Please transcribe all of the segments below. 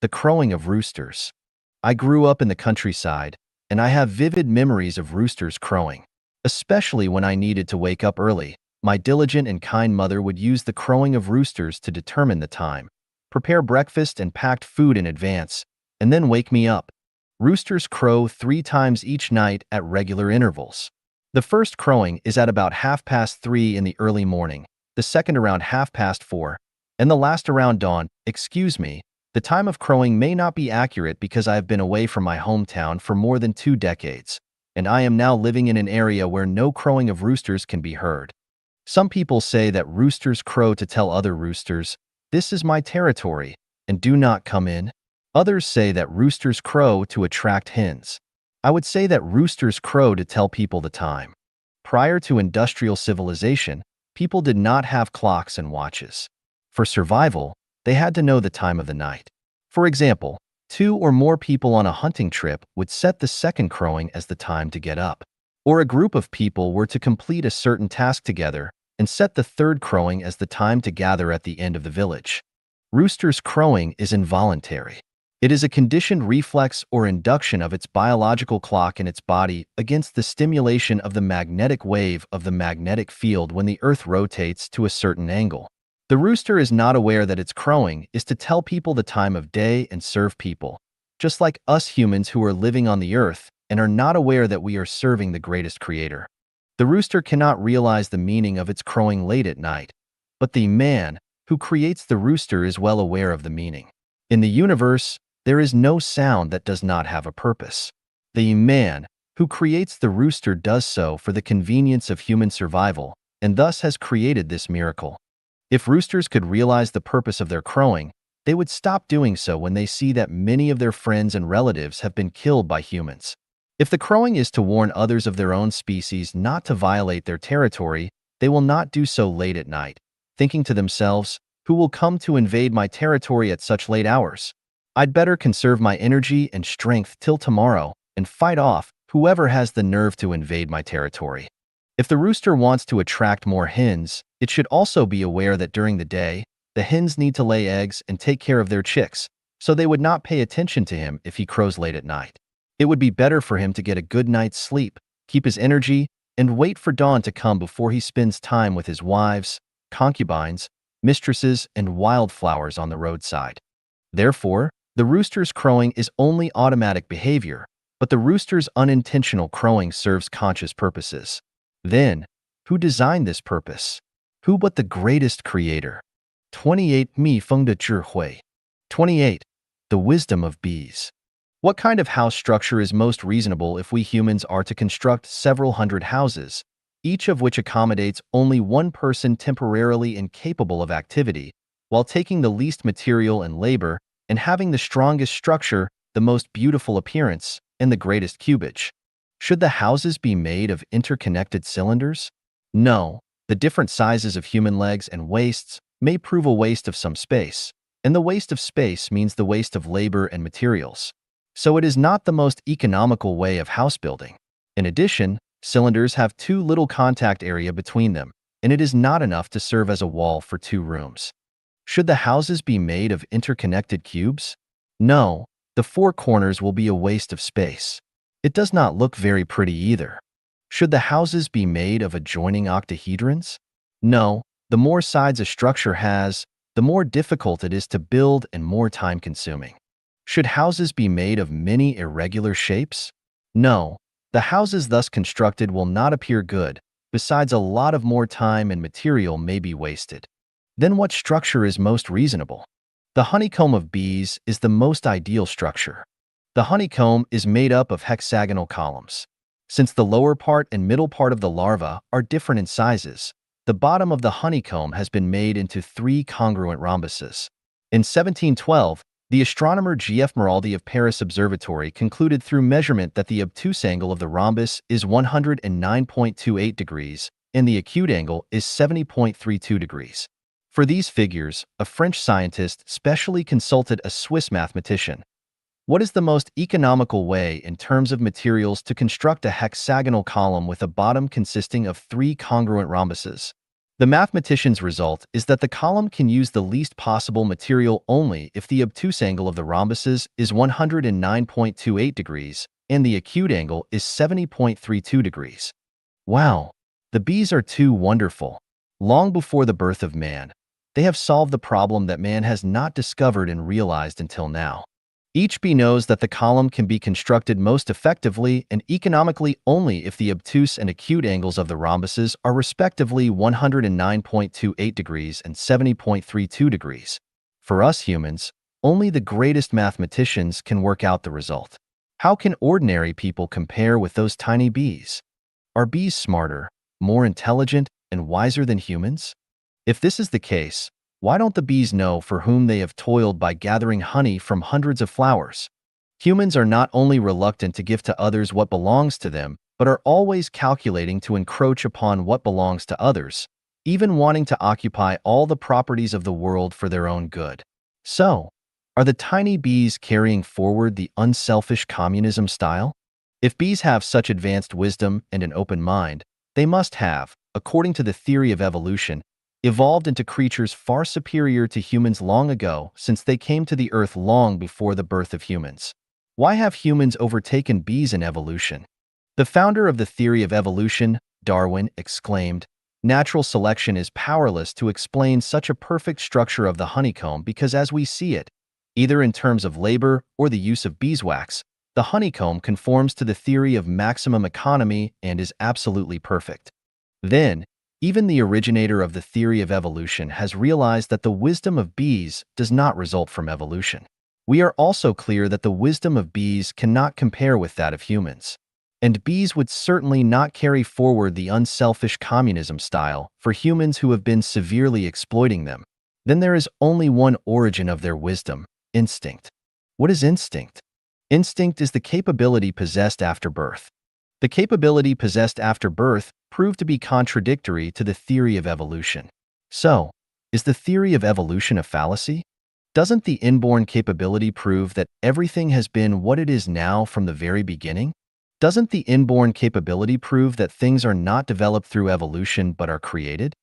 The crowing of roosters. I grew up in the countryside, and I have vivid memories of roosters crowing. Especially when I needed to wake up early, my diligent and kind mother would use the crowing of roosters to determine the time, prepare breakfast and packed food in advance, and then wake me up. Roosters crow 3 times each night at regular intervals. The first crowing is at about 3:30 in the early morning, the second around 4:30, and the last around dawn. Excuse me, the time of crowing may not be accurate because I have been away from my hometown for more than 2 decades, and I am now living in an area where no crowing of roosters can be heard. Some people say that roosters crow to tell other roosters, "This is my territory, and do not come in." Others say that roosters crow to attract hens. I would say that roosters crow to tell people the time. Prior to industrial civilization, people did not have clocks and watches. For survival, they had to know the time of the night. For example, 2 or more people on a hunting trip would set the second crowing as the time to get up. Or a group of people were to complete a certain task together and set the third crowing as the time to gather at the end of the village. Roosters crowing is involuntary. It is a conditioned reflex or induction of its biological clock in its body against the stimulation of the magnetic wave of the magnetic field when the Earth rotates to a certain angle. The rooster is not aware that its crowing is to tell people the time of day and serve people, just like us humans who are living on the Earth and are not aware that we are serving the greatest creator. The rooster cannot realize the meaning of its crowing late at night, but the man who creates the rooster is well aware of the meaning. In the universe, there is no sound that does not have a purpose. The man who creates the rooster does so for the convenience of human survival, and thus has created this miracle. If roosters could realize the purpose of their crowing, they would stop doing so when they see that many of their friends and relatives have been killed by humans. If the crowing is to warn others of their own species not to violate their territory, they will not do so late at night, thinking to themselves, "Who will come to invade my territory at such late hours? I'd better conserve my energy and strength till tomorrow and fight off whoever has the nerve to invade my territory." If the rooster wants to attract more hens, it should also be aware that during the day, the hens need to lay eggs and take care of their chicks, so they would not pay attention to him if he crows late at night. It would be better for him to get a good night's sleep, keep his energy, and wait for dawn to come before he spends time with his wives, concubines, mistresses, and wildflowers on the roadside. Therefore, the rooster's crowing is only automatic behavior, but the rooster's unintentional crowing serves conscious purposes. Then, who designed this purpose? Who but the greatest creator? 28. 蜜蜂的智慧. 28. The wisdom of bees. What kind of house structure is most reasonable if we humans are to construct several hundred houses, each of which accommodates only one person temporarily incapable of activity, while taking the least material and labor and having the strongest structure, the most beautiful appearance, and the greatest cubage? Should the houses be made of interconnected cylinders? No, the different sizes of human legs and waists may prove a waste of some space, and the waste of space means the waste of labor and materials. So it is not the most economical way of house building. In addition, cylinders have too little contact area between them, and it is not enough to serve as a wall for 2 rooms. Should the houses be made of interconnected cubes? No, the 4 corners will be a waste of space. It does not look very pretty either. Should the houses be made of adjoining octahedrons? No, the more sides a structure has, the more difficult it is to build and more time-consuming. Should houses be made of many irregular shapes? No, the houses thus constructed will not appear good, besides a lot of more time and material may be wasted. Then what structure is most reasonable? The honeycomb of bees is the most ideal structure. The honeycomb is made up of hexagonal columns. Since the lower part and middle part of the larva are different in sizes, the bottom of the honeycomb has been made into 3 congruent rhombuses. In 1712, the astronomer G.F. Maraldi of Paris Observatory concluded through measurement that the obtuse angle of the rhombus is 109.28 degrees and the acute angle is 70.32 degrees. For these figures, a French scientist specially consulted a Swiss mathematician. What is the most economical way in terms of materials to construct a hexagonal column with a bottom consisting of 3 congruent rhombuses? The mathematician's result is that the column can use the least possible material only if the obtuse angle of the rhombuses is 109.28 degrees and the acute angle is 70.32 degrees. Wow, the bees are too wonderful. Long before the birth of man, they have solved the problem that man has not discovered and realized until now. Each bee knows that the column can be constructed most effectively and economically only if the obtuse and acute angles of the rhombuses are respectively 109.28 degrees and 70.32 degrees. For us humans, only the greatest mathematicians can work out the result. How can ordinary people compare with those tiny bees? Are bees smarter, more intelligent, and wiser than humans? If this is the case, why don't the bees know for whom they have toiled by gathering honey from hundreds of flowers? Humans are not only reluctant to give to others what belongs to them, but are always calculating to encroach upon what belongs to others, even wanting to occupy all the properties of the world for their own good. So, are the tiny bees carrying forward the unselfish communism style? If bees have such advanced wisdom and an open mind, they must have, according to the theory of evolution, evolved into creatures far superior to humans long ago, since they came to the earth long before the birth of humans. Why have humans overtaken bees in evolution? The founder of the theory of evolution, Darwin, exclaimed, "Natural selection is powerless to explain such a perfect structure of the honeycomb because as we see it, either in terms of labor or the use of beeswax, the honeycomb conforms to the theory of maximum economy and is absolutely perfect." Then, even the originator of the theory of evolution has realized that the wisdom of bees does not result from evolution. We are also clear that the wisdom of bees cannot compare with that of humans. And bees would certainly not carry forward the unselfish communism style for humans who have been severely exploiting them. Then there is only one origin of their wisdom: instinct. What is instinct? Instinct is the capability possessed after birth. The capability possessed after birth proved to be contradictory to the theory of evolution. So, is the theory of evolution a fallacy? Doesn't the inborn capability prove that everything has been what it is now from the very beginning? Doesn't the inborn capability prove that things are not developed through evolution but are created?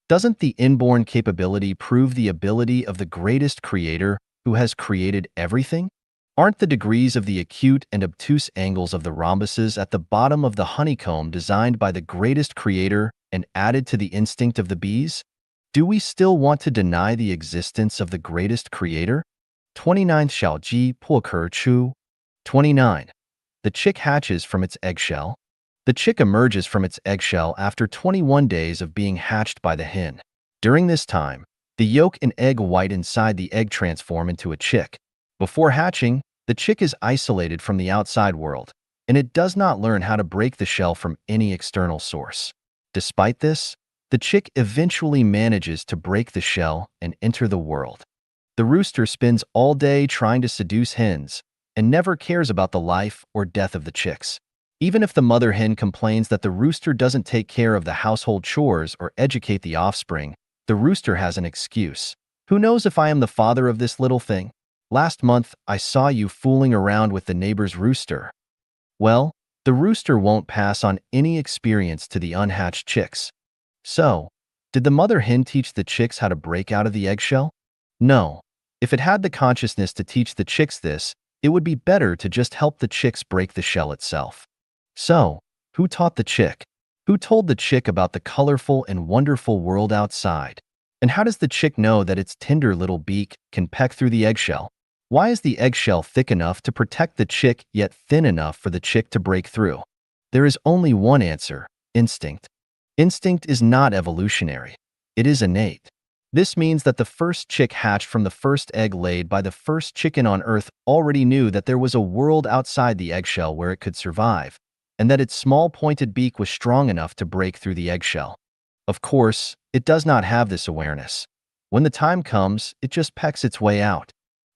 Doesn't the inborn capability prove the ability of the greatest creator who has created everything? Aren't the degrees of the acute and obtuse angles of the rhombuses at the bottom of the honeycomb designed by the greatest creator and added to the instinct of the bees? Do we still want to deny the existence of the greatest creator? 29 Xiaoji Puoker Chu. 29. The chick hatches from its eggshell. The chick emerges from its eggshell after 21 days of being hatched by the hen. During this time, the yolk and egg white inside the egg transform into a chick. Before hatching, the chick is isolated from the outside world, and it does not learn how to break the shell from any external source. Despite this, the chick eventually manages to break the shell and enter the world. The rooster spends all day trying to seduce hens and never cares about the life or death of the chicks. Even if the mother hen complains that the rooster doesn't take care of the household chores or educate the offspring, the rooster has an excuse. "Who knows if I am the father of this little thing? Last month, I saw you fooling around with the neighbor's rooster." Well, the rooster won't pass on any experience to the unhatched chicks. So, did the mother hen teach the chicks how to break out of the eggshell? No. If it had the consciousness to teach the chicks this, it would be better to just help the chicks break the shell itself. So, who taught the chick? Who told the chick about the colorful and wonderful world outside? And how does the chick know that its tender little beak can peck through the eggshell? Why is the eggshell thick enough to protect the chick yet thin enough for the chick to break through? There is only one answer: instinct. Instinct is not evolutionary. It is innate. This means that the first chick hatched from the first egg laid by the first chicken on Earth already knew that there was a world outside the eggshell where it could survive, and that its small pointed beak was strong enough to break through the eggshell. Of course, it does not have this awareness. When the time comes, it just pecks its way out.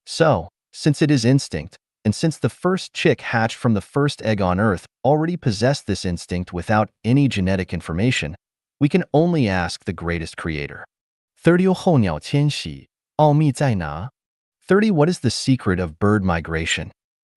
So, since it is instinct, and since the first chick hatched from the first egg on Earth already possessed this instinct without any genetic information, we can only ask the greatest creator. 30候鸟迁徙，奥秘在哪? 30 What is the secret of bird migration?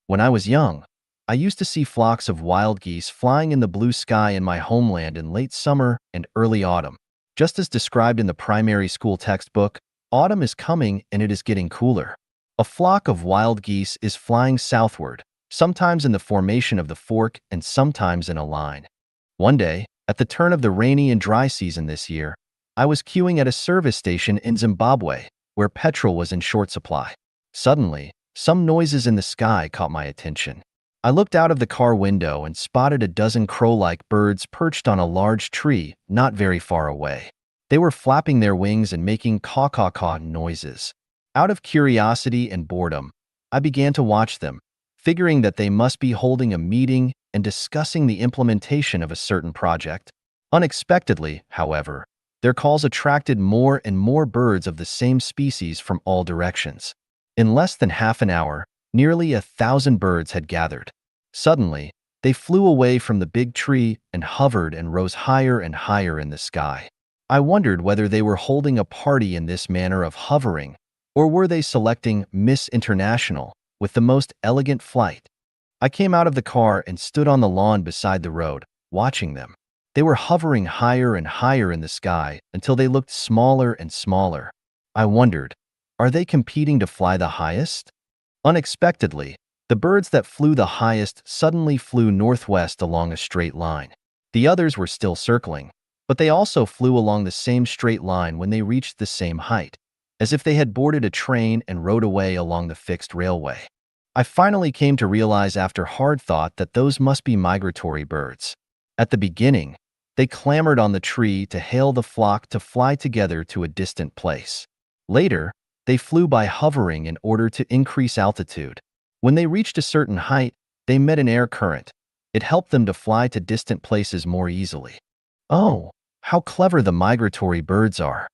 When I was young, I used to see flocks of wild geese flying in the blue sky in my homeland in late summer and early autumn. Just as described in the primary school textbook, autumn is coming and it is getting cooler. A flock of wild geese is flying southward, sometimes in the formation of the fork and sometimes in a line. One day, at the turn of the rainy and dry season this year, I was queuing at a service station in Zimbabwe, where petrol was in short supply. Suddenly, some noises in the sky caught my attention. I looked out of the car window and spotted a dozen crow-like birds perched on a large tree not very far away. They were flapping their wings and making caw-caw-caw noises. Out of curiosity and boredom, I began to watch them, figuring that they must be holding a meeting and discussing the implementation of a certain project. Unexpectedly, however, their calls attracted more and more birds of the same species from all directions. In less than half an hour, nearly 1,000 birds had gathered. Suddenly, they flew away from the big tree and hovered and rose higher and higher in the sky. I wondered whether they were holding a party in this manner of hovering, or were they selecting Miss International with the most elegant flight. I came out of the car and stood on the lawn beside the road, watching them. They were hovering higher and higher in the sky until they looked smaller and smaller. I wondered, are they competing to fly the highest? Unexpectedly, the birds that flew the highest suddenly flew northwest along a straight line. The others were still circling, but they also flew along the same straight line when they reached the same height, as if they had boarded a train and rode away along the fixed railway. I finally came to realize after hard thought that those must be migratory birds. At the beginning, they clambered on the tree to hail the flock to fly together to a distant place. Later, they flew by hovering in order to increase altitude. When they reached a certain height, they met an air current. It helped them to fly to distant places more easily. Oh, how clever the migratory birds are!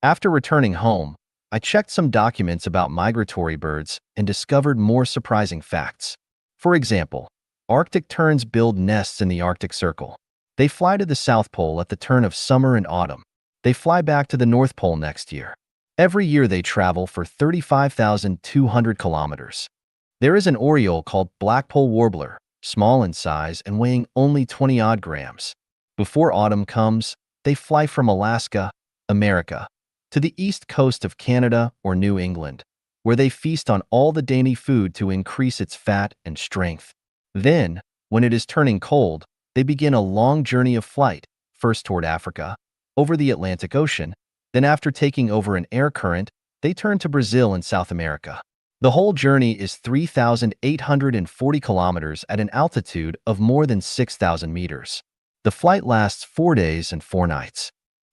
After returning home, I checked some documents about migratory birds and discovered more surprising facts. For example, Arctic terns build nests in the Arctic Circle. They fly to the South Pole at the turn of summer and autumn. They fly back to the North Pole next year. Every year they travel for 35,200 kilometers. There is an oriole called Blackpoll warbler, small in size and weighing only 20-odd grams. Before autumn comes, they fly from Alaska, America, to the east coast of Canada or New England, where they feast on all the dainty food to increase its fat and strength. Then, when it is turning cold, they begin a long journey of flight, first toward Africa, over the Atlantic Ocean, then after taking over an air current, they turn to Brazil and South America. The whole journey is 3,840 kilometers at an altitude of more than 6,000 meters. The flight lasts 4 days and 4 nights.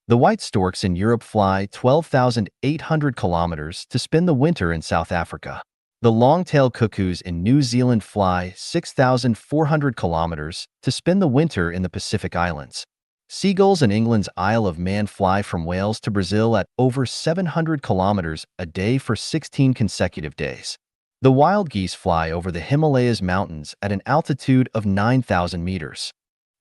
The white storks in Europe fly 12,800 kilometers to spend the winter in South Africa. The long-tailed cuckoos in New Zealand fly 6,400 kilometers to spend the winter in the Pacific Islands. Seagulls in England's Isle of Man fly from Wales to Brazil at over 700 kilometers a day for 16 consecutive days. The wild geese fly over the Himalayas mountains at an altitude of 9,000 meters.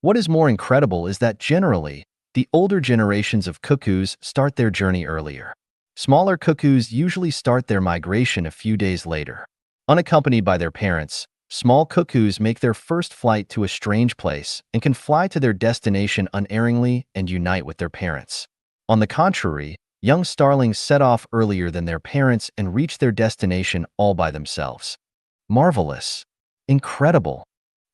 What is more incredible is that generally, the older generations of cuckoos start their journey earlier. Smaller cuckoos usually start their migration a few days later. Unaccompanied by their parents, small cuckoos make their first flight to a strange place and can fly to their destination unerringly and unite with their parents. On the contrary, young starlings set off earlier than their parents and reach their destination all by themselves. Marvelous. Incredible.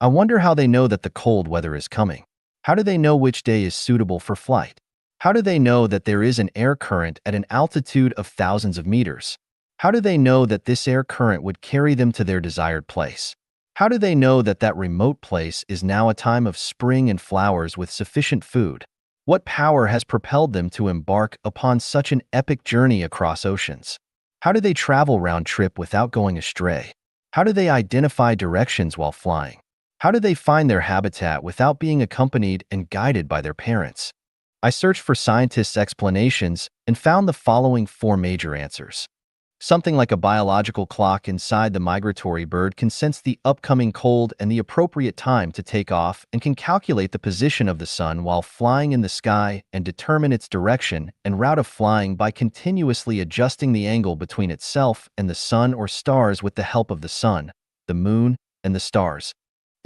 I wonder how they know that the cold weather is coming. How do they know which day is suitable for flight? How do they know that there is an air current at an altitude of thousands of meters? How do they know that this air current would carry them to their desired place? How do they know that that remote place is now a time of spring and flowers with sufficient food? What power has propelled them to embark upon such an epic journey across oceans? How do they travel round trip without going astray? How do they identify directions while flying? How do they find their habitat without being accompanied and guided by their parents? I searched for scientists' explanations and found the following 4 major answers. Something like a biological clock inside the migratory bird can sense the upcoming cold and the appropriate time to take off and can calculate the position of the sun while flying in the sky and determine its direction and route of flying by continuously adjusting the angle between itself and the sun or stars with the help of the sun, the moon, and the stars.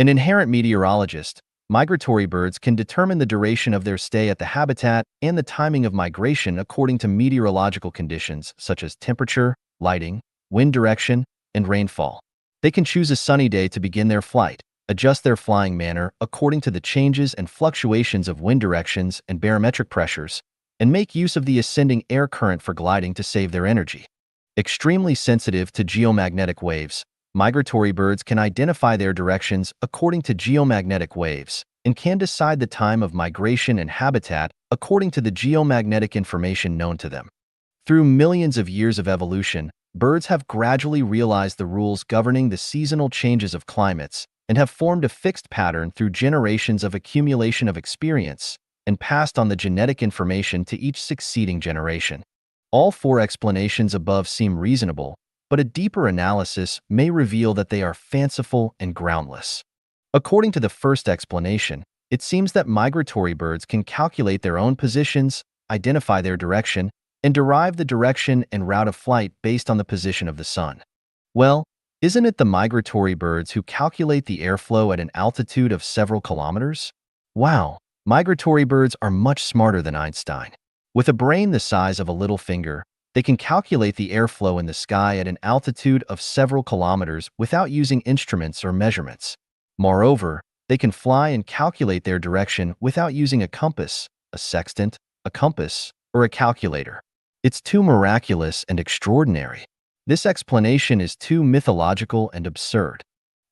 An inherent meteorologist, Migratory birds can determine the duration of their stay at the habitat and the timing of migration according to meteorological conditions such as temperature, lighting, wind direction, and rainfall. They can choose a sunny day to begin their flight, adjust their flying manner according to the changes and fluctuations of wind directions and barometric pressures, and make use of the ascending air current for gliding to save their energy. Extremely sensitive to geomagnetic waves, migratory birds can identify their directions according to geomagnetic waves and can decide the time of migration and habitat according to the geomagnetic information known to them. Through millions of years of evolution, birds have gradually realized the rules governing the seasonal changes of climates and have formed a fixed pattern through generations of accumulation of experience and passed on the genetic information to each succeeding generation. All four explanations above seem reasonable, but a deeper analysis may reveal that they are fanciful and groundless. According to the first explanation, it seems that migratory birds can calculate their own positions, identify their direction, and derive the direction and route of flight based on the position of the sun. Well, isn't it the migratory birds who calculate the airflow at an altitude of several kilometers? Wow, migratory birds are much smarter than Einstein. With a brain the size of a little finger, they can calculate the airflow in the sky at an altitude of several kilometers without using instruments or measurements. Moreover, they can fly and calculate their direction without using a compass, a sextant, a compass, or a calculator. It's too miraculous and extraordinary. This explanation is too mythological and absurd.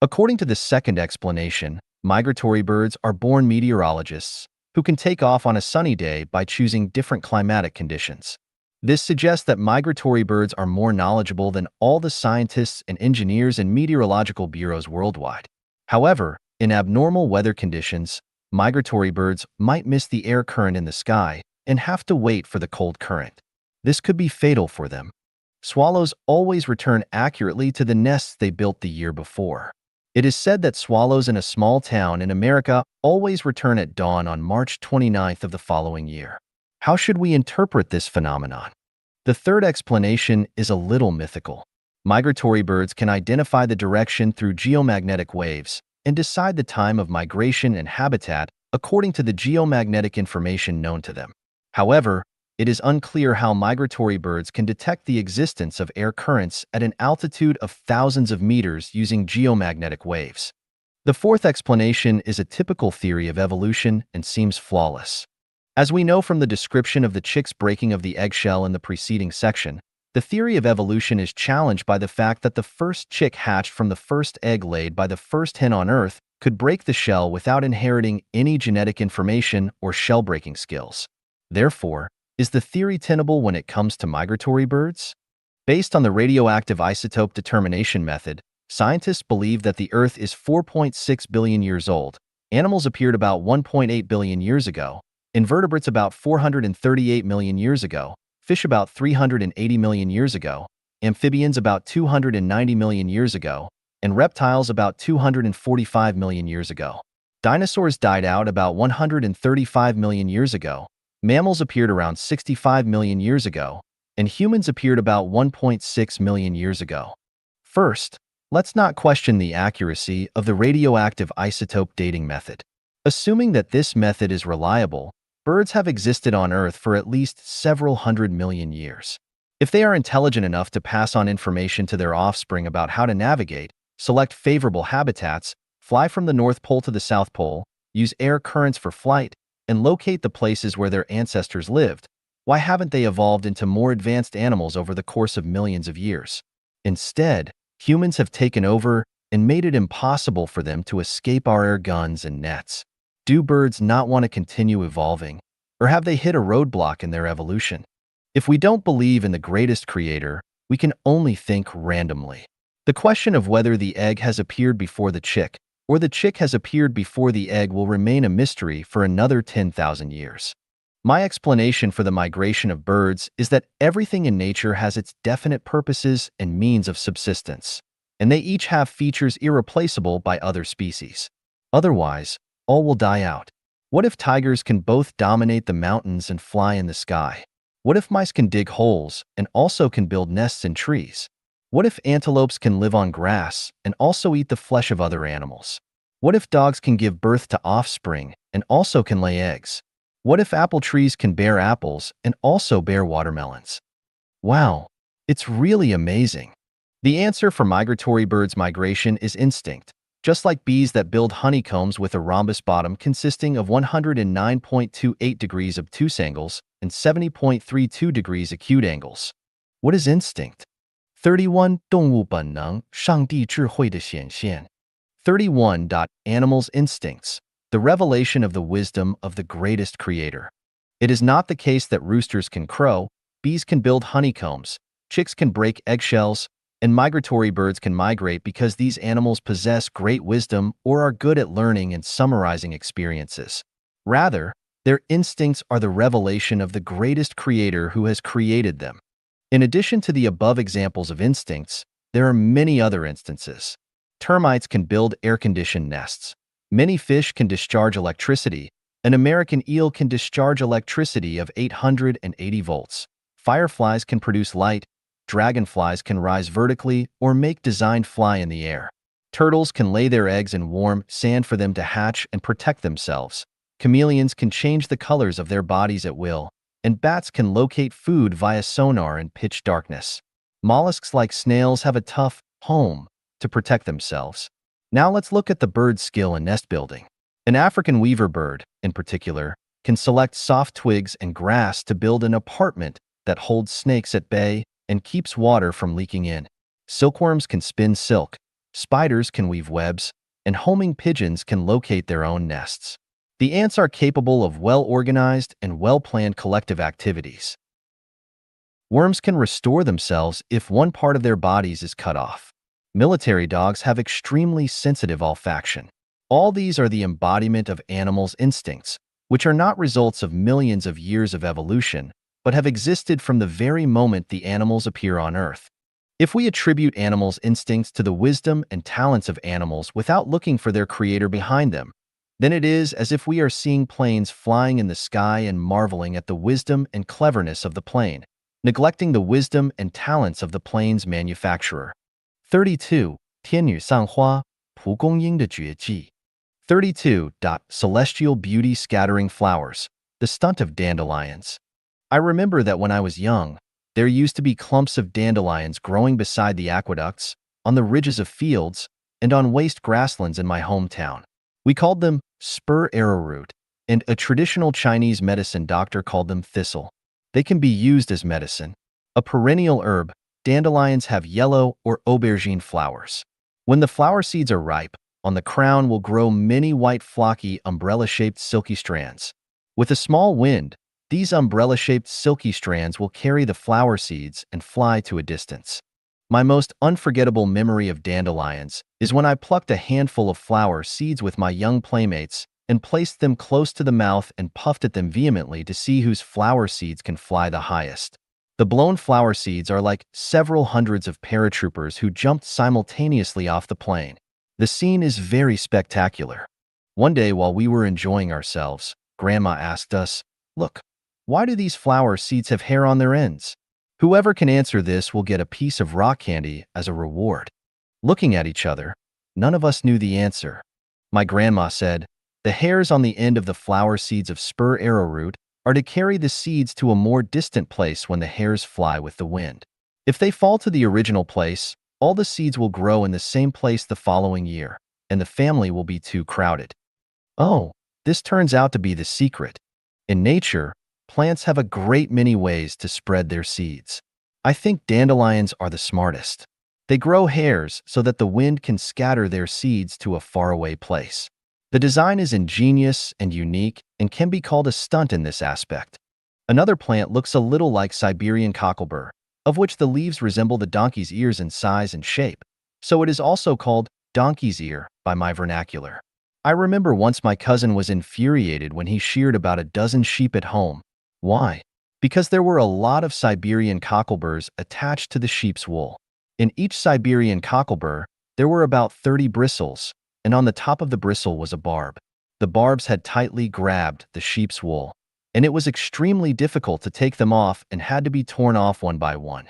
According to the second explanation, migratory birds are born meteorologists who can take off on a sunny day by choosing different climatic conditions. This suggests that migratory birds are more knowledgeable than all the scientists and engineers in meteorological bureaus worldwide. However, in abnormal weather conditions, migratory birds might miss the air current in the sky and have to wait for the cold current. This could be fatal for them. Swallows always return accurately to the nests they built the year before. It is said that swallows in a small town in America always return at dawn on March 29th of the following year. How should we interpret this phenomenon? The third explanation is a little mythical. Migratory birds can identify the direction through geomagnetic waves and decide the time of migration and habitat according to the geomagnetic information known to them. However, it is unclear how migratory birds can detect the existence of air currents at an altitude of thousands of meters using geomagnetic waves. The fourth explanation is a typical theory of evolution and seems flawless. As we know from the description of the chick's breaking of the eggshell in the preceding section, the theory of evolution is challenged by the fact that the first chick hatched from the first egg laid by the first hen on Earth could break the shell without inheriting any genetic information or shell-breaking skills. Therefore, is the theory tenable when it comes to migratory birds? Based on the radioactive isotope determination method, scientists believe that the Earth is 4.6 billion years old, animals appeared about 1.8 billion years ago, invertebrates about 438 million years ago, fish about 380 million years ago, amphibians about 290 million years ago, and reptiles about 245 million years ago. Dinosaurs died out about 135 million years ago, mammals appeared around 65 million years ago, and humans appeared about 1.6 million years ago. First, let's not question the accuracy of the radioactive isotope dating method. Assuming that this method is reliable, birds have existed on Earth for at least several hundred million years. If they are intelligent enough to pass on information to their offspring about how to navigate, select favorable habitats, fly from the North Pole to the South Pole, use air currents for flight, and locate the places where their ancestors lived, why haven't they evolved into more advanced animals over the course of millions of years? Instead, humans have taken over and made it impossible for them to escape our air guns and nets. Do birds not want to continue evolving, or have they hit a roadblock in their evolution? If we don't believe in the greatest creator, we can only think randomly. The question of whether the egg has appeared before the chick, or the chick has appeared before the egg will remain a mystery for another 10,000 years. My explanation for the migration of birds is that everything in nature has its definite purposes and means of subsistence, and they each have features irreplaceable by other species. Otherwise, all will die out. What if tigers can both dominate the mountains and fly in the sky? What if mice can dig holes and also can build nests in trees? What if antelopes can live on grass and also eat the flesh of other animals? What if dogs can give birth to offspring and also can lay eggs? What if apple trees can bear apples and also bear watermelons? Wow, it's really amazing. The answer for migratory birds' migration is instinct. Just like bees that build honeycombs with a rhombus bottom consisting of 109.28 degrees obtuse angles and 70.32 degrees acute angles. What is instinct? 31. 动物本能，上帝智慧的显现。31. Animals' instincts, the revelation of the wisdom of the greatest creator. It is not the case that roosters can crow, bees can build honeycombs, chicks can break eggshells, and migratory birds can migrate because these animals possess great wisdom or are good at learning and summarizing experiences. Rather, their instincts are the revelation of the greatest creator who has created them. In addition to the above examples of instincts, there are many other instances. Termites can build air-conditioned nests. Many fish can discharge electricity. An American eel can discharge electricity of 880 volts. Fireflies can produce light. Dragonflies can rise vertically or make designed fly in the air. Turtles can lay their eggs in warm sand for them to hatch and protect themselves. Chameleons can change the colors of their bodies at will, and bats can locate food via sonar in pitch darkness. Mollusks like snails have a tough home to protect themselves. Now let's look at the bird's skill in nest building. An African weaver bird, in particular, can select soft twigs and grass to build an apartment that holds snakes at bay and keeps water from leaking in. Silkworms can spin silk, spiders can weave webs, and homing pigeons can locate their own nests. The ants are capable of well-organized and well-planned collective activities. Worms can restore themselves if one part of their bodies is cut off. Military dogs have extremely sensitive olfaction. All these are the embodiment of animals' instincts, which are not results of millions of years of evolution, but have existed from the very moment the animals appear on Earth. If we attribute animals' instincts to the wisdom and talents of animals without looking for their creator behind them, then it is as if we are seeing planes flying in the sky and marveling at the wisdom and cleverness of the plane, neglecting the wisdom and talents of the plane's manufacturer. 32. 天女散花，蒲公英的绝技。32. Celestial beauty scattering flowers, the stunt of dandelions. I remember that when I was young, there used to be clumps of dandelions growing beside the aqueducts, on the ridges of fields, and on waste grasslands in my hometown. We called them spur arrowroot, and a traditional Chinese medicine doctor called them thistle. They can be used as medicine. A perennial herb, dandelions have yellow or aubergine flowers. When the flower seeds are ripe, on the crown will grow many white flocky umbrella-shaped silky strands. With a small wind, these umbrella-shaped silky strands will carry the flower seeds and fly to a distance. My most unforgettable memory of dandelions is when I plucked a handful of flower seeds with my young playmates and placed them close to the mouth and puffed at them vehemently to see whose flower seeds can fly the highest. The blown flower seeds are like several hundreds of paratroopers who jumped simultaneously off the plane. The scene is very spectacular. One day while we were enjoying ourselves, Grandma asked us, "Look, why do these flower seeds have hair on their ends?" Whoever can answer this will get a piece of rock candy as a reward. Looking at each other, none of us knew the answer. My grandma said, "The hairs on the end of the flower seeds of spur arrowroot are to carry the seeds to a more distant place when the hairs fly with the wind. If they fall to the original place, all the seeds will grow in the same place the following year, and the family will be too crowded." Oh, this turns out to be the secret. In nature, plants have a great many ways to spread their seeds. I think dandelions are the smartest. They grow hairs so that the wind can scatter their seeds to a faraway place. The design is ingenious and unique and can be called a stunt in this aspect. Another plant looks a little like Siberian cocklebur, of which the leaves resemble the donkey's ears in size and shape, so it is also called donkey's ear by my vernacular. I remember once my cousin was infuriated when he sheared about a dozen sheep at home. Why? Because there were a lot of Siberian cockleburs attached to the sheep's wool. In each Siberian cocklebur, there were about 30 bristles, and on the top of the bristle was a barb. The barbs had tightly grabbed the sheep's wool, and it was extremely difficult to take them off and had to be torn off one by one.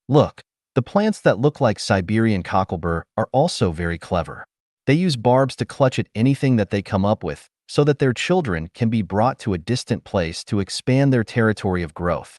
Look, the plants that look like Siberian cocklebur are also very clever. They use barbs to clutch at anything that they come up with so that their children can be brought to a distant place to expand their territory of growth.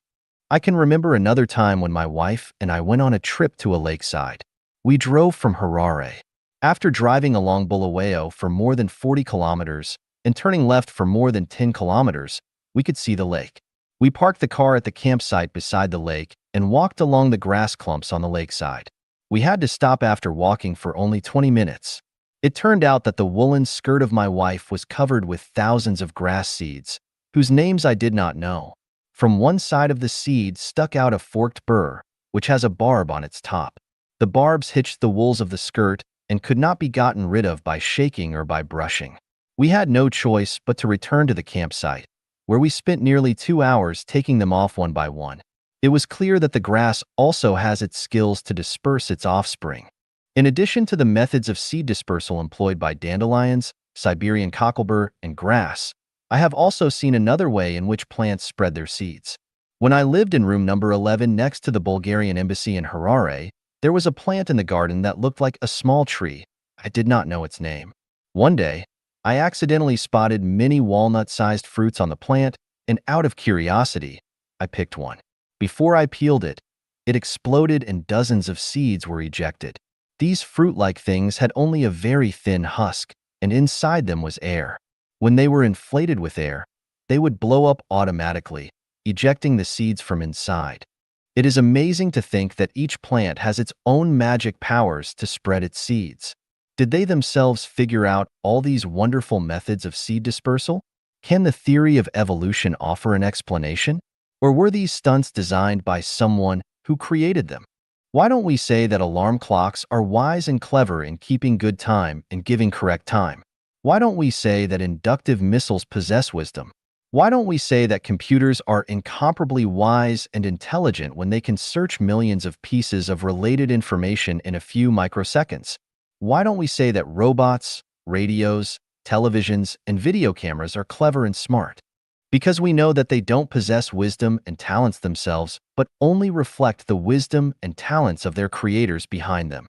I can remember another time when my wife and I went on a trip to a lakeside. We drove from Harare. After driving along Bulawayo for more than 40 kilometers and turning left for more than 10 kilometers, we could see the lake. We parked the car at the campsite beside the lake and walked along the grass clumps on the lakeside. We had to stop after walking for only 20 minutes. It turned out that the woolen skirt of my wife was covered with thousands of grass seeds, whose names I did not know. From one side of the seed stuck out a forked burr, which has a barb on its top. The barbs hitched the wools of the skirt and could not be gotten rid of by shaking or by brushing. We had no choice but to return to the campsite, where we spent nearly 2 hours taking them off one by one. It was clear that the grass also has its skills to disperse its offspring. In addition to the methods of seed dispersal employed by dandelions, Siberian cocklebur, and grass, I have also seen another way in which plants spread their seeds. When I lived in room number 11 next to the Bulgarian embassy in Harare, there was a plant in the garden that looked like a small tree. I did not know its name. One day, I accidentally spotted many walnut-sized fruits on the plant, and out of curiosity, I picked one. Before I peeled it, it exploded and dozens of seeds were ejected. These fruit-like things had only a very thin husk, and inside them was air. When they were inflated with air, they would blow up automatically, ejecting the seeds from inside. It is amazing to think that each plant has its own magic powers to spread its seeds. Did they themselves figure out all these wonderful methods of seed dispersal? Can the theory of evolution offer an explanation? Or were these stunts designed by someone who created them? Why don't we say that alarm clocks are wise and clever in keeping good time and giving correct time? Why don't we say that inductive missiles possess wisdom? Why don't we say that computers are incomparably wise and intelligent when they can search millions of pieces of related information in a few microseconds? Why don't we say that robots, radios, televisions, and video cameras are clever and smart? Because we know that they don't possess wisdom and talents themselves, but only reflect the wisdom and talents of their creators behind them.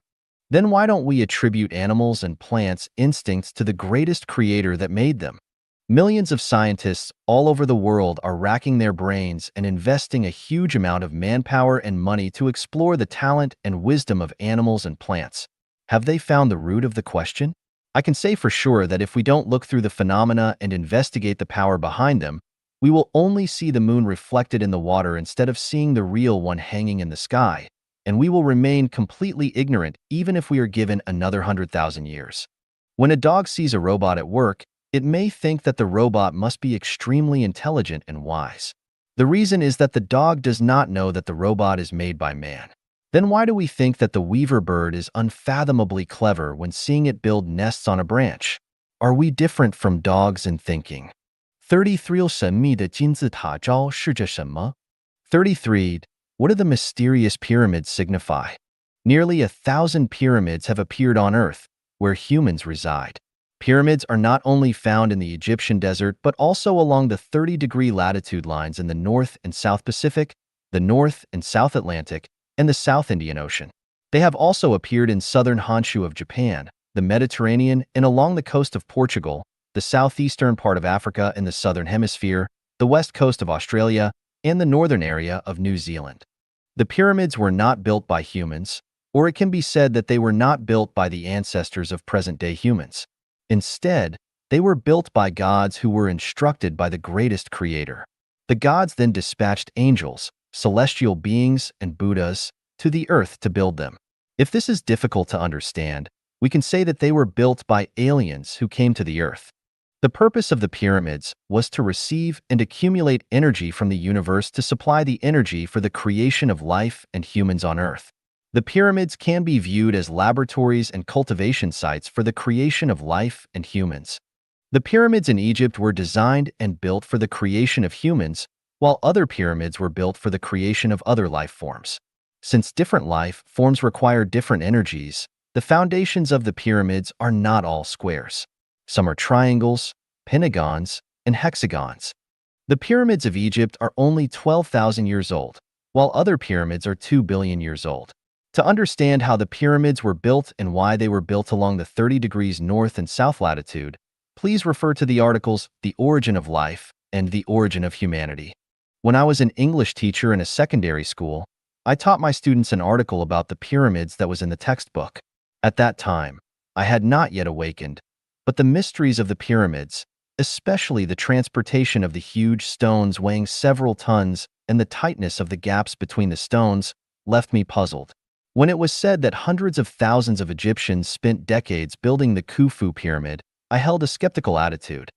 Then why don't we attribute animals and plants' instincts to the greatest creator that made them? Millions of scientists all over the world are racking their brains and investing a huge amount of manpower and money to explore the talent and wisdom of animals and plants. Have they found the root of the question? I can say for sure that if we don't look through the phenomena and investigate the power behind them, we will only see the moon reflected in the water instead of seeing the real one hanging in the sky, and we will remain completely ignorant even if we are given another 100,000 years. When a dog sees a robot at work, it may think that the robot must be extremely intelligent and wise. The reason is that the dog does not know that the robot is made by man. Then why do we think that the weaver bird is unfathomably clever when seeing it build nests on a branch? Are we different from dogs in thinking? 33 神秘的金字塔招是着什么? 33. What do the mysterious pyramids signify? Nearly 1,000 pyramids have appeared on Earth, where humans reside. Pyramids are not only found in the Egyptian desert but also along the 30-degree latitude lines in the North and South Pacific, the North and South Atlantic, and the South Indian Ocean. They have also appeared in southern Honshu of Japan, the Mediterranean, and along the coast of Portugal, the southeastern part of Africa in the southern hemisphere, the west coast of Australia, and the northern area of New Zealand. The pyramids were not built by humans, or it can be said that they were not built by the ancestors of present-day humans. Instead, they were built by gods who were instructed by the greatest creator. The gods then dispatched angels, celestial beings, and Buddhas to the earth to build them. If this is difficult to understand, we can say that they were built by aliens who came to the earth. The purpose of the pyramids was to receive and accumulate energy from the universe to supply the energy for the creation of life and humans on Earth. The pyramids can be viewed as laboratories and cultivation sites for the creation of life and humans. The pyramids in Egypt were designed and built for the creation of humans, while other pyramids were built for the creation of other life forms. Since different life forms require different energies, the foundations of the pyramids are not all squares. Some are triangles, pentagons, and hexagons. The pyramids of Egypt are only 12,000 years old, while other pyramids are 2 billion years old. To understand how the pyramids were built and why they were built along the 30 degrees north and south latitude, please refer to the articles The Origin of Life and The Origin of Humanity. When I was an English teacher in a secondary school, I taught my students an article about the pyramids that was in the textbook. At that time, I had not yet awakened, but the mysteries of the pyramids, especially the transportation of the huge stones weighing several tons and the tightness of the gaps between the stones, left me puzzled. When it was said that hundreds of thousands of Egyptians spent decades building the Khufu pyramid, I held a skeptical attitude.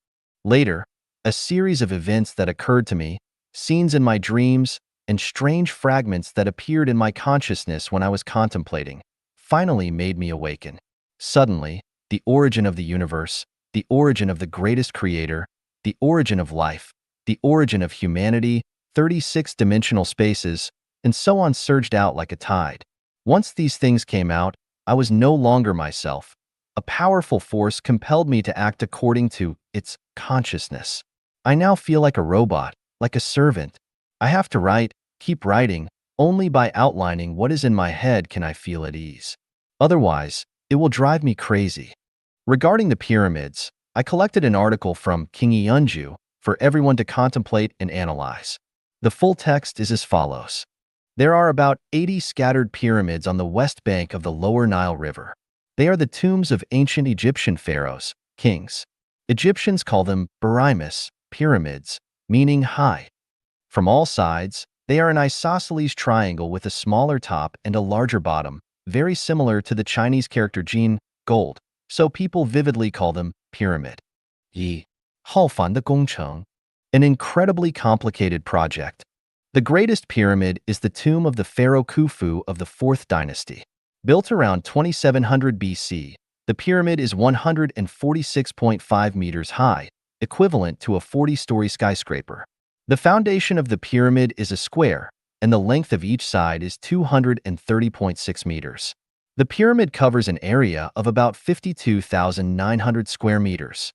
Later, a series of events that occurred to me, scenes in my dreams, and strange fragments that appeared in my consciousness when I was contemplating, finally made me awaken. Suddenly, the origin of the universe, the origin of the greatest creator, the origin of life, the origin of humanity, 36-dimensional spaces, and so on surged out like a tide. Once these things came out, I was no longer myself. A powerful force compelled me to act according to its consciousness. I now feel like a robot, like a servant. I have to write, keep writing. Only by outlining what is in my head can I feel at ease. Otherwise, it will drive me crazy. Regarding the pyramids, I collected an article from King Yeonju for everyone to contemplate and analyze. The full text is as follows. There are about 80 scattered pyramids on the west bank of the lower Nile River. They are the tombs of ancient Egyptian pharaohs, kings. Egyptians call them Barimus, pyramids, meaning high. From all sides, they are an isosceles triangle with a smaller top and a larger bottom, very similar to the Chinese character Jin, gold, so people vividly call them pyramid. Yi, 浩繁的工程, an incredibly complicated project. The greatest pyramid is the tomb of the pharaoh Khufu of the 4th dynasty. Built around 2700 BC, the pyramid is 146.5 meters high, equivalent to a 40-story skyscraper. The foundation of the pyramid is a square, and the length of each side is 230.6 meters. The pyramid covers an area of about 52,900 square meters.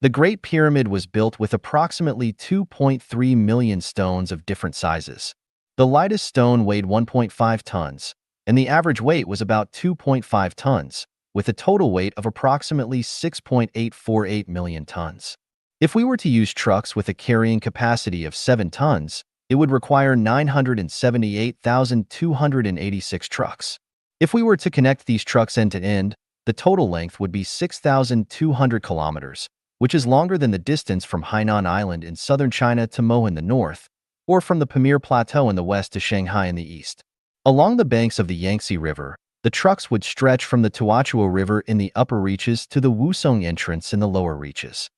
The Great Pyramid was built with approximately 2.3 million stones of different sizes. The lightest stone weighed 1.5 tons, and the average weight was about 2.5 tons, with a total weight of approximately 6.848 million tons. If we were to use trucks with a carrying capacity of 7 tons, it would require 978,286 trucks. If we were to connect these trucks end to end, the total length would be 6,200 kilometers, which is longer than the distance from Hainan Island in southern China to Mo in the north, or from the Pamir Plateau in the west to Shanghai in the east. Along the banks of the Yangtze River, the trucks would stretch from the Tuachuo River in the upper reaches to the Wusong entrance in the lower reaches.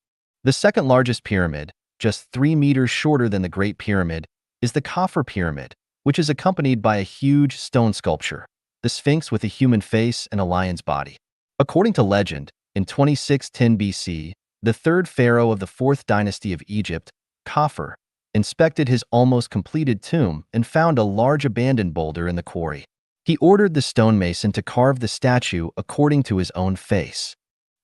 The second largest pyramid, just 3 meters shorter than the Great Pyramid, is the Khafre Pyramid, which is accompanied by a huge stone sculpture, the Sphinx with a human face and a lion's body. According to legend, in 2610 BC, the third pharaoh of the 4th dynasty of Egypt, Khafre, inspected his almost completed tomb and found a large abandoned boulder in the quarry. He ordered the stonemason to carve the statue according to his own face.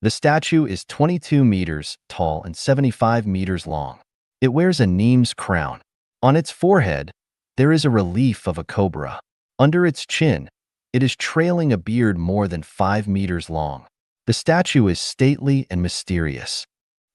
The statue is 22 meters tall and 75 meters long. It wears a Nemes crown. On its forehead, there is a relief of a cobra. Under its chin, it is trailing a beard more than 5 meters long. The statue is stately and mysterious.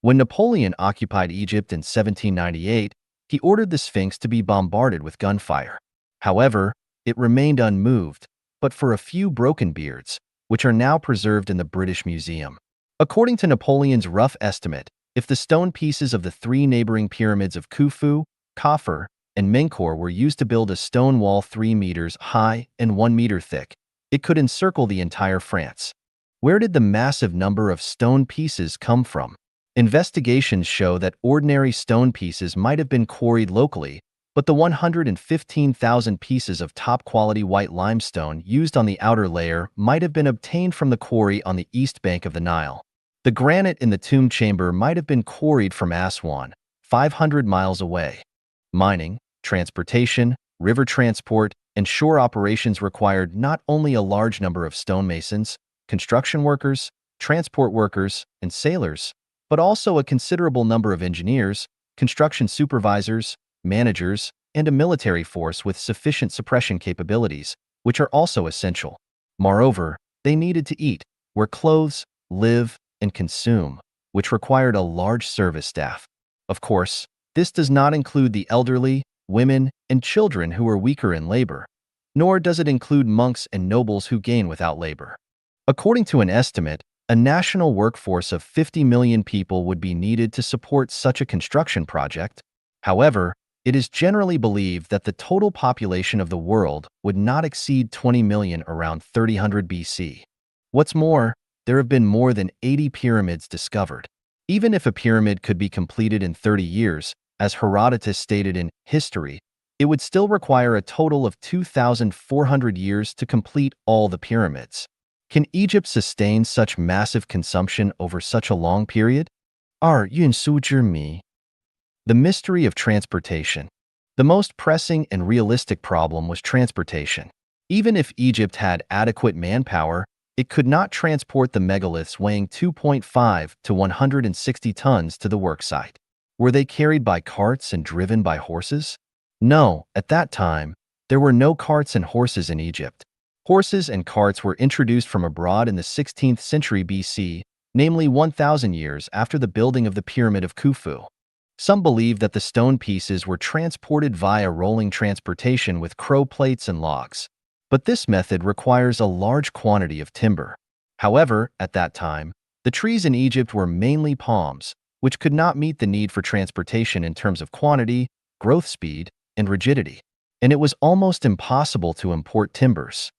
When Napoleon occupied Egypt in 1798, he ordered the Sphinx to be bombarded with gunfire. However, it remained unmoved, but for a few broken beards, which are now preserved in the British Museum. According to Napoleon's rough estimate, if the stone pieces of the 3 neighboring pyramids of Khufu, Khafre, and Menkaure were used to build a stone wall 3 meters high and 1 meter thick, it could encircle the entire France. Where did the massive number of stone pieces come from? Investigations show that ordinary stone pieces might have been quarried locally, but the 115,000 pieces of top-quality white limestone used on the outer layer might have been obtained from the quarry on the east bank of the Nile. The granite in the tomb chamber might have been quarried from Aswan, 500 miles away. Mining, transportation, river transport, and shore operations required not only a large number of stonemasons, construction workers, transport workers, and sailors, but also a considerable number of engineers, construction supervisors, managers, and a military force with sufficient suppression capabilities, which are also essential. Moreover, they needed to eat, wear clothes, live, and consume, which required a large service staff. Of course, this does not include the elderly, women, and children who are weaker in labor, nor does it include monks and nobles who gain without labor. According to an estimate, a national workforce of 50 million people would be needed to support such a construction project. However, it is generally believed that the total population of the world would not exceed 20 million around 3000 BC. What's more, there have been more than 80 pyramids discovered. Even if a pyramid could be completed in 30 years, as Herodotus stated in History, it would still require a total of 2,400 years to complete all the pyramids. Can Egypt sustain such massive consumption over such a long period? 二运输之谜. The mystery of transportation. The most pressing and realistic problem was transportation. Even if Egypt had adequate manpower, it could not transport the megaliths weighing 2.5 to 160 tons to the worksite. Were they carried by carts and driven by horses? No, at that time, there were no carts and horses in Egypt. Horses and carts were introduced from abroad in the 16th century BC, namely 1,000 years after the building of the Pyramid of Khufu. Some believe that the stone pieces were transported via rolling transportation with crow plates and logs. But this method requires a large quantity of timber. However, at that time, the trees in Egypt were mainly palms, which could not meet the need for transportation in terms of quantity, growth speed, and rigidity. And it was almost impossible to import timbers.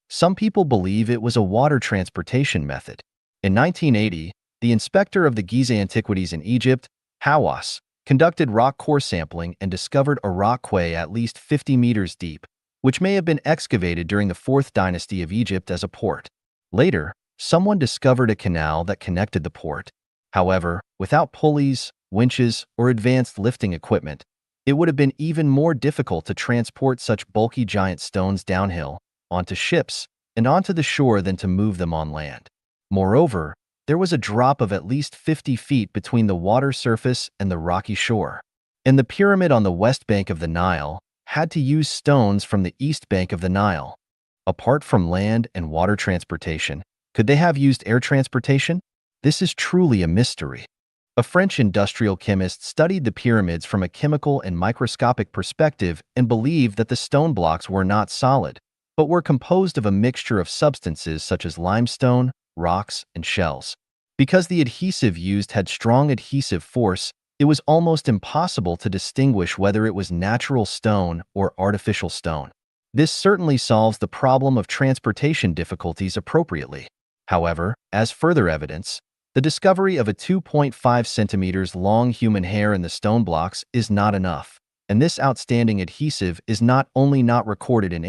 Some people believe it was a water transportation method. In 1980, the inspector of the Gizeh Antiquities in Egypt, Hawass, conducted rock core sampling and discovered a rock quay at least 50 meters deep, which may have been excavated during the 4th dynasty of Egypt as a port. Later, someone discovered a canal that connected the port. However, without pulleys, winches, or advanced lifting equipment, it would have been even more difficult to transport such bulky giant stones downhill, onto ships, and onto the shore than to move them on land. Moreover, there was a drop of at least 50 feet between the water surface and the rocky shore. And the pyramid on the west bank of the Nile had to use stones from the east bank of the Nile. Apart from land and water transportation, could they have used air transportation? This is truly a mystery. A French industrial chemist studied the pyramids from a chemical and microscopic perspective and believed that the stone blocks were not solid, but were composed of a mixture of substances such as limestone, rocks, and shells. Because the adhesive used had strong adhesive force, it was almost impossible to distinguish whether it was natural stone or artificial stone. This certainly solves the problem of transportation difficulties appropriately. However, as further evidence, the discovery of a 2.5 centimeters long human hair in the stone blocks is not enough, and this outstanding adhesive is not only not recorded in